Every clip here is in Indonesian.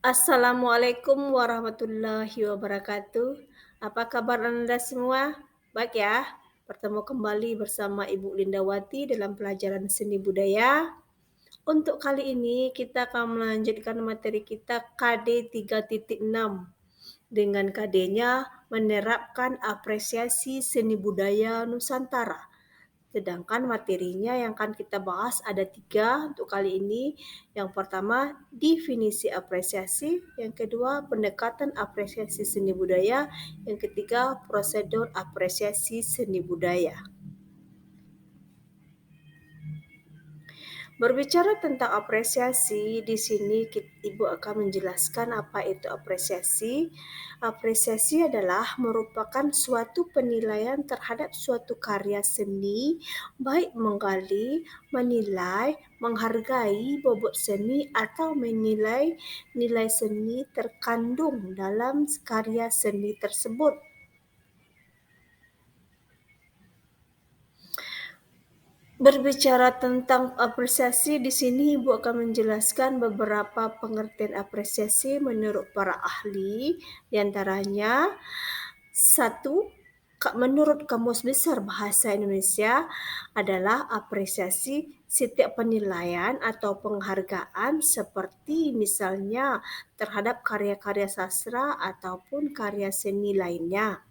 Assalamualaikum warahmatullahi wabarakatuh. Apa kabar Anda semua? Baik ya? Bertemu kembali bersama Ibu Lindawati dalam pelajaran seni budaya. Untuk kali ini kita akan melanjutkan materi kita KD 3.6 dengan KD-nya menerapkan apresiasi seni budaya Nusantara. Sedangkan materinya yang akan kita bahas ada 3 untuk kali ini. Yang pertama, definisi apresiasi. Yang kedua, pendekatan apresiasi seni budaya. Yang ketiga, prosedur apresiasi seni budaya. Berbicara tentang apresiasi, di sini Ibu akan menjelaskan apa itu apresiasi. Apresiasi adalah merupakan suatu penilaian terhadap suatu karya seni, baik menggali, menilai, menghargai bobot seni atau menilai nilai seni terkandung dalam karya seni tersebut. Berbicara tentang apresiasi, di sini Ibu akan menjelaskan beberapa pengertian apresiasi menurut para ahli. Di antaranya, satu, menurut Kamus Besar Bahasa Indonesia adalah apresiasi setiap penilaian atau penghargaan seperti misalnya terhadap karya-karya sastra ataupun karya seni lainnya.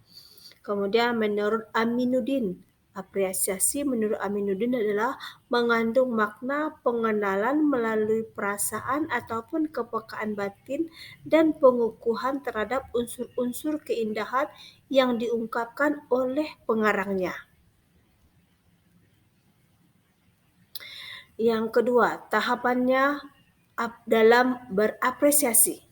Kemudian menurut Aminuddin, apresiasi menurut Aminuddin adalah mengandung makna pengenalan melalui perasaan ataupun kepekaan batin dan pengukuhan terhadap unsur-unsur keindahan yang diungkapkan oleh pengarangnya. Yang kedua, tahapannya dalam berapresiasi.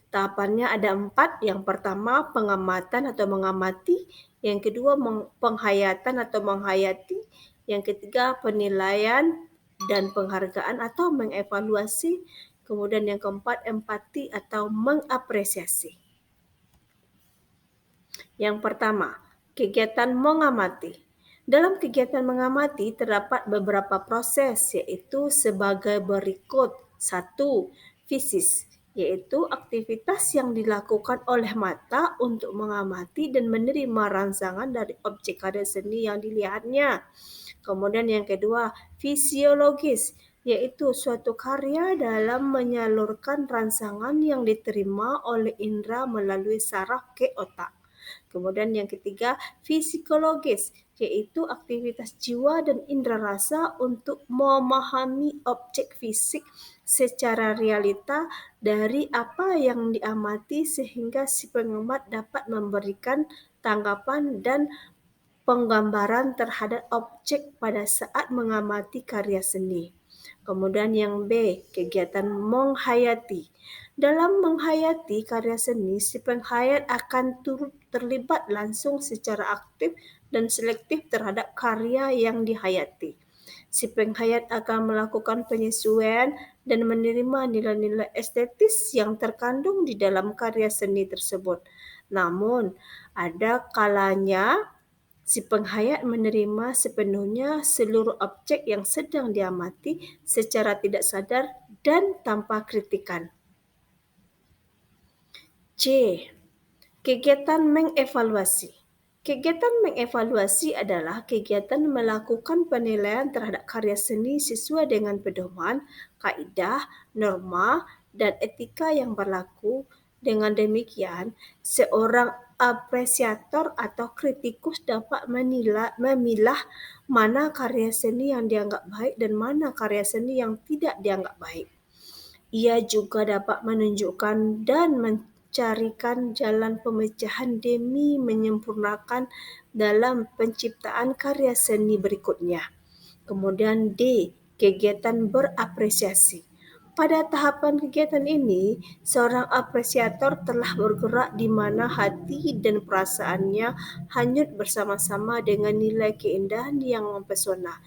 Tahapannya ada 4. Yang pertama, pengamatan atau mengamati. Yang kedua, penghayatan atau menghayati. Yang ketiga, penilaian dan penghargaan atau mengevaluasi. Kemudian yang keempat, empati atau mengapresiasi. Yang pertama, kegiatan mengamati. Dalam kegiatan mengamati terdapat beberapa proses, yaitu sebagai berikut. 1. Fisis, yaitu aktivitas yang dilakukan oleh mata untuk mengamati dan menerima rangsangan dari objek karya seni yang dilihatnya. Kemudian yang kedua, fisiologis, yaitu suatu karya dalam menyalurkan rangsangan yang diterima oleh indera melalui saraf ke otak. Kemudian yang ketiga, psikologis, yaitu aktivitas jiwa dan indera rasa untuk memahami objek fisik secara realita dari apa yang diamati sehingga si pengamat dapat memberikan tanggapan dan penggambaran terhadap objek pada saat mengamati karya seni. Kemudian yang B, kegiatan menghayati. Dalam menghayati karya seni, si penghayat akan turut terlibat langsung secara aktif dan selektif terhadap karya yang dihayati. Si penghayat akan melakukan penyesuaian dan menerima nilai-nilai estetis yang terkandung di dalam karya seni tersebut. Namun, ada kalanya si penghayat menerima sepenuhnya seluruh objek yang sedang diamati secara tidak sadar dan tanpa kritikan. C. Kegiatan mengevaluasi. Kegiatan mengevaluasi adalah kegiatan melakukan penilaian terhadap karya seni sesuai dengan pedoman, kaidah, norma, dan etika yang berlaku. Dengan demikian, seorang apresiator atau kritikus dapat memilah mana karya seni yang dianggap baik dan mana karya seni yang tidak dianggap baik. Ia juga dapat menunjukkan dan mencarikan jalan pemecahan demi menyempurnakan dalam penciptaan karya seni berikutnya. Kemudian D. Kegiatan berapresiasi. Pada tahapan kegiatan ini, seorang apresiator telah bergerak di mana hati dan perasaannya hanyut bersama-sama dengan nilai keindahan yang mempesona.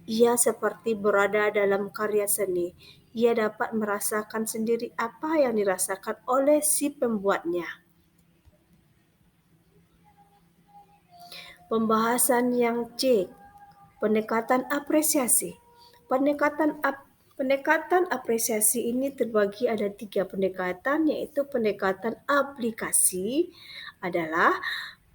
Ia seperti berada dalam karya seni. Ia dapat merasakan sendiri apa yang dirasakan oleh si pembuatnya. Pembahasan yang C. Pendekatan apresiasi. Pendekatan Pendekatan apresiasi ini terbagi ada 3 pendekatan, yaitu pendekatan aplikasi adalah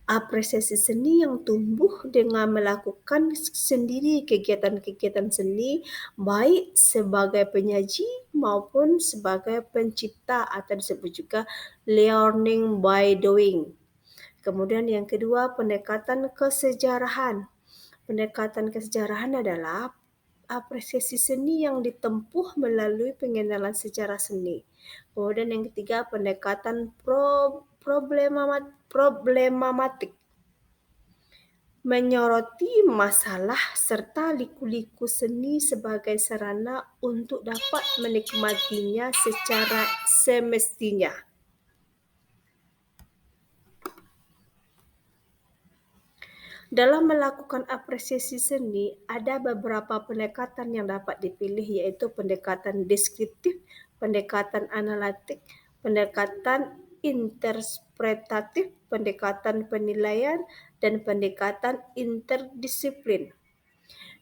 apresiasi seni yang tumbuh dengan melakukan sendiri kegiatan-kegiatan seni, baik sebagai penyaji maupun sebagai pencipta atau disebut juga learning by doing. Kemudian yang kedua, pendekatan kesejarahan. Pendekatan kesejarahan adalah apresiasi seni yang ditempuh melalui pengenalan sejarah seni. Kemudian yang ketiga, pendekatan problematik, menyoroti masalah serta liku-liku seni sebagai sarana untuk dapat menikmatinya secara semestinya. Dalam melakukan apresiasi seni, ada beberapa pendekatan yang dapat dipilih, yaitu pendekatan deskriptif, pendekatan analitik, pendekatan interpretatif, pendekatan penilaian, dan pendekatan interdisiplin.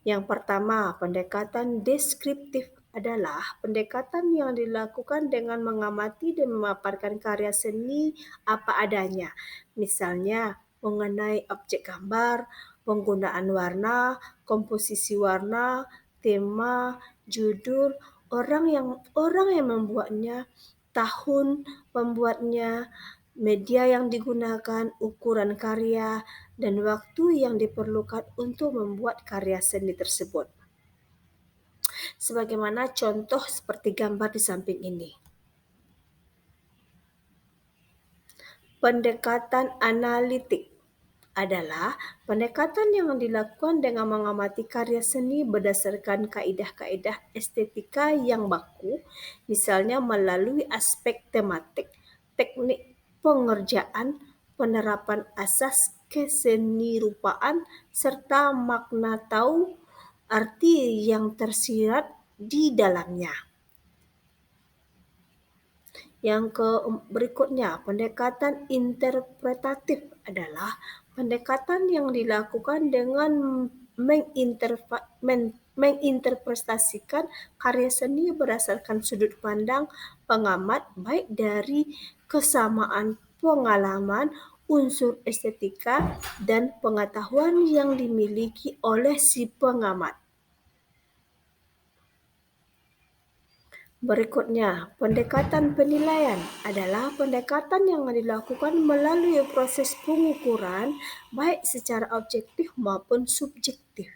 Yang pertama, pendekatan deskriptif adalah pendekatan yang dilakukan dengan mengamati dan memaparkan karya seni apa adanya. Misalnya, mengenai objek gambar, penggunaan warna, komposisi warna, tema, judul, orang yang membuatnya, tahun pembuatnya, media yang digunakan, ukuran karya, dan waktu yang diperlukan untuk membuat karya seni tersebut. Sebagaimana contoh seperti gambar di samping ini. Pendekatan analitik adalah pendekatan yang dilakukan dengan mengamati karya seni berdasarkan kaedah-kaedah estetika yang baku, misalnya melalui aspek tematik, teknik pengerjaan, penerapan asas kesenirupaan, serta makna tahu arti yang tersirat di dalamnya. Berikutnya, pendekatan interpretatif adalah pendekatan yang dilakukan dengan menginterpretasikan karya seni berdasarkan sudut pandang pengamat, baik dari kesamaan pengalaman, unsur estetika, dan pengetahuan yang dimiliki oleh si pengamat. Berikutnya, pendekatan penilaian adalah pendekatan yang dilakukan melalui proses pengukuran baik secara objektif maupun subjektif.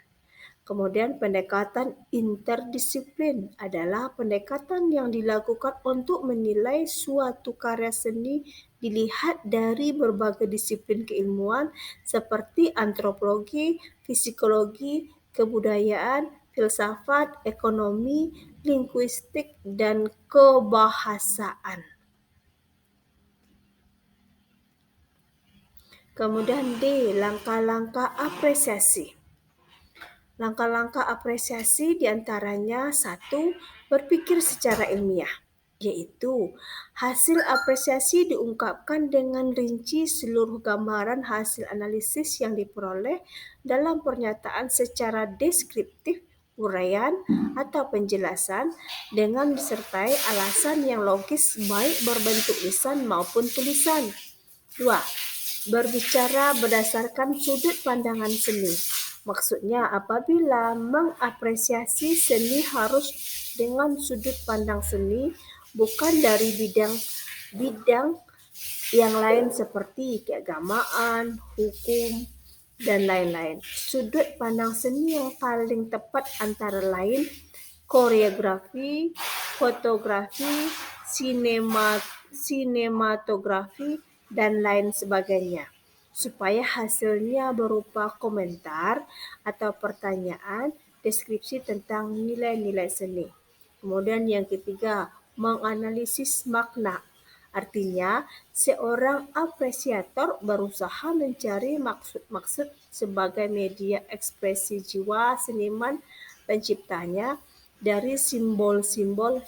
Kemudian pendekatan interdisiplin adalah pendekatan yang dilakukan untuk menilai suatu karya seni dilihat dari berbagai disiplin keilmuan seperti antropologi, psikologi, kebudayaan, filsafat, ekonomi, linguistik, dan kebahasaan. Kemudian D, langkah-langkah apresiasi. Langkah-langkah apresiasi diantaranya 1. Berpikir secara ilmiah, yaitu hasil apresiasi diungkapkan dengan rinci seluruh gambaran hasil analisis yang diperoleh dalam pernyataan secara deskriptif, uraian, atau penjelasan dengan disertai alasan yang logis baik berbentuk lisan maupun tulisan. 2. Berbicara berdasarkan sudut pandangan seni. Maksudnya apabila mengapresiasi seni harus dengan sudut pandang seni, bukan dari bidang yang lain seperti keagamaan, hukum, dan lain-lain. Sudut pandang seni yang paling tepat antara lain koreografi, fotografi, sinematografi, dan lain sebagainya, supaya hasilnya berupa komentar atau pertanyaan, deskripsi tentang nilai-nilai seni. Kemudian yang ketiga, menganalisis makna. Artinya, seorang apresiator berusaha mencari maksud-maksud sebagai media ekspresi jiwa seniman penciptanya dari simbol-simbol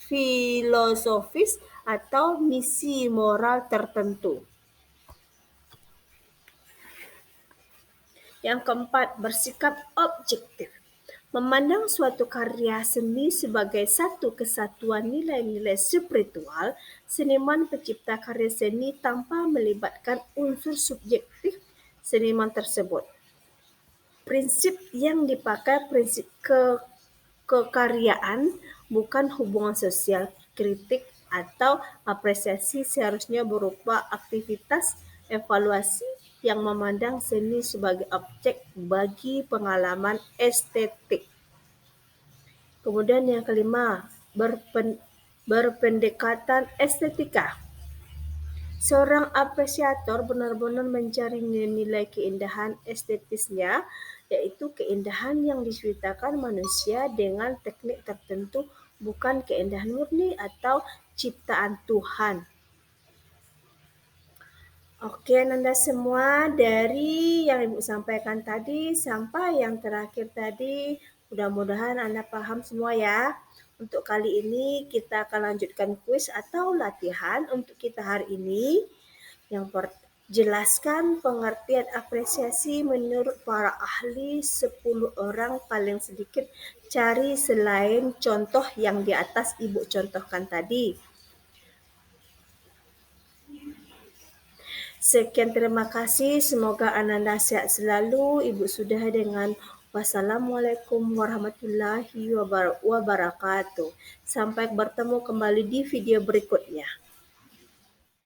filosofis atau misi moral tertentu. Yang keempat, bersikap objektif. Memandang suatu karya seni sebagai satu kesatuan nilai-nilai spiritual, seniman pencipta karya seni tanpa melibatkan unsur subjektif seniman tersebut. Prinsip yang dipakai prinsip kekaryaan, bukan hubungan sosial. Kritik atau apresiasi seharusnya berupa aktivitas evaluasi yang memandang seni sebagai objek bagi pengalaman estetik. Kemudian yang kelima, berpendekatan estetika. Seorang apresiator benar-benar mencari nilai keindahan estetisnya, yaitu keindahan yang diciptakan manusia dengan teknik tertentu, bukan keindahan murni atau ciptaan Tuhan. Oke, Nanda semua, dari yang Ibu sampaikan tadi sampai yang terakhir tadi, mudah-mudahan Anda paham semua ya. Untuk kali ini kita akan lanjutkan kuis atau latihan untuk kita hari ini. Yang jelaskan pengertian apresiasi menurut para ahli 10 orang paling sedikit cari selain contoh yang di atas Ibu contohkan tadi. Sekian, terima kasih. Semoga Ananda sehat selalu. Ibu sudah dengan wassalamualaikum warahmatullahi wabarakatuh. Sampai bertemu kembali di video berikutnya.